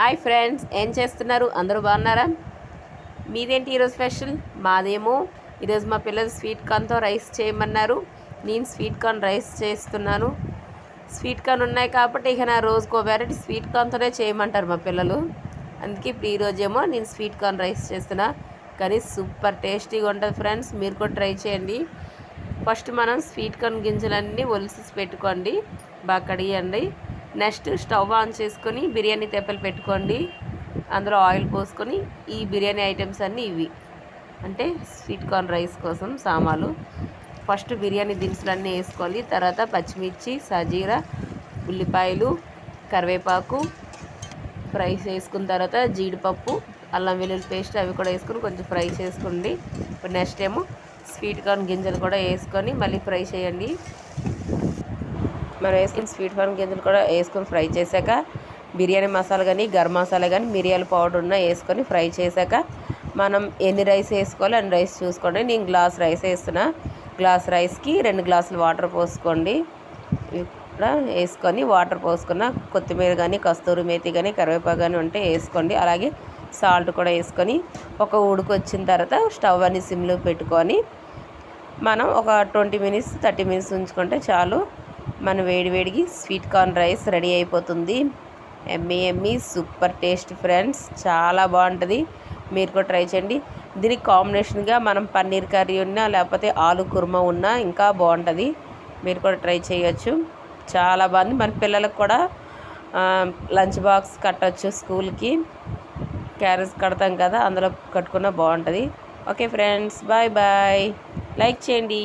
Hi friends, ఏం చేస్తున్నారు? అందరూ బాగున్నారా? మీదేంటి ఈరోజు స్పెషల్? మాదేమో ఈరోజు మా పిల్లలు స్వీట్ కార్న్తో రైస్ చేయమన్నారు. నేను స్వీట్ కార్న్ రైస్ చేస్తున్నాను. స్వీట్ కార్న్ ఉన్నాయి కాబట్టి ఇక నా రోజుకో వెరైటీ స్వీట్ కార్న్తోనే చేయమంటారు మా పిల్లలు. అందుకే ఇప్పుడు ఈరోజేమో నేను స్వీట్ కార్న్ రైస్ చేస్తున్నా. కానీ సూపర్ టేస్టీగా ఉంటుంది ఫ్రెండ్స్, మీరు కూడా ట్రై చేయండి. ఫస్ట్ మనం స్వీట్ కార్న్ గింజలన్నీ ఒలిసి పెట్టుకోండి, బాగా కడియండి. నెక్స్ట్ స్టవ్ ఆన్ చేసుకొని బిర్యానీ తెప్పలు పెట్టుకోండి. అందులో ఆయిల్ పోసుకొని ఈ బిర్యానీ ఐటమ్స్ అన్నీ ఇవి అంటే స్వీట్ కార్న్ రైస్ కోసం సామాన్లు. ఫస్ట్ బిర్యానీ దినుసులన్నీ వేసుకోవాలి. తర్వాత పచ్చిమిర్చి, సజీరా, ఉల్లిపాయలు, కరివేపాకు ఫ్రై చేసుకున్న తర్వాత జీడిపప్పు, అల్లం వెల్లుల్లి పేస్ట్ అవి కూడా వేసుకొని కొంచెం ఫ్రై చేసుకోండి. ఇప్పుడు నెక్స్ట్ ఏమో స్వీట్ కార్న్ గింజలు కూడా వేసుకొని మళ్ళీ ఫ్రై చేయండి. మనం వేసుకుని స్వీట్ కార్న్ గింజలు కూడా వేసుకొని ఫ్రై చేశాక బిర్యానీ మసాలా కానీ గరం మసాలా కానీ మిరియాల పౌడర్ ఉన్న వేసుకొని ఫ్రై చేశాక మనం ఎన్ని రైస్ వేసుకోవాలి అన్ని రైస్ చూసుకోండి. నేను గ్లాస్ రైస్ వేస్తున్నా. గ్లాస్ రైస్కి 2 గ్లాసులు వాటర్ పోసుకోండి. ఇక్కడ వేసుకొని వాటర్ పోసుకున్న కొత్తిమీర కానీ కస్తూరి మేతి కానీ కరివేపాకు కానీ ఉంటే వేసుకోండి. అలాగే సాల్ట్ కూడా వేసుకొని ఒక ఉడుకు వచ్చిన తర్వాత స్టవ్ అని సిమ్లో పెట్టుకొని మనం ఒక 20 మినిట్స్ 30 మినిట్స్ ఉంచుకుంటే చాలు. మన వేడివేడికి స్వీట్ కార్న్ రైస్ రెడీ అయిపోతుంది. ఎమ్మీ సూపర్ టేస్ట్ ఫ్రెండ్స్, చాలా బాగుంటుంది. మీరు కూడా ట్రై చేయండి. దీనికి కాంబినేషన్గా మనం పన్నీర్ కర్రీ ఉన్నా లేకపోతే ఆలు కుర్మా ఉన్నా ఇంకా బాగుంటుంది. మీరు కూడా ట్రై చేయొచ్చు, చాలా బాగుంది. మన పిల్లలకు కూడా లంచ్ బాక్స్ కట్టచ్చు. స్కూల్కి క్యారేజ్ కడతాం కదా, అందులో కట్టుకున్నా బాగుంటుంది. Okay friends, bye bye. Like చేయండి.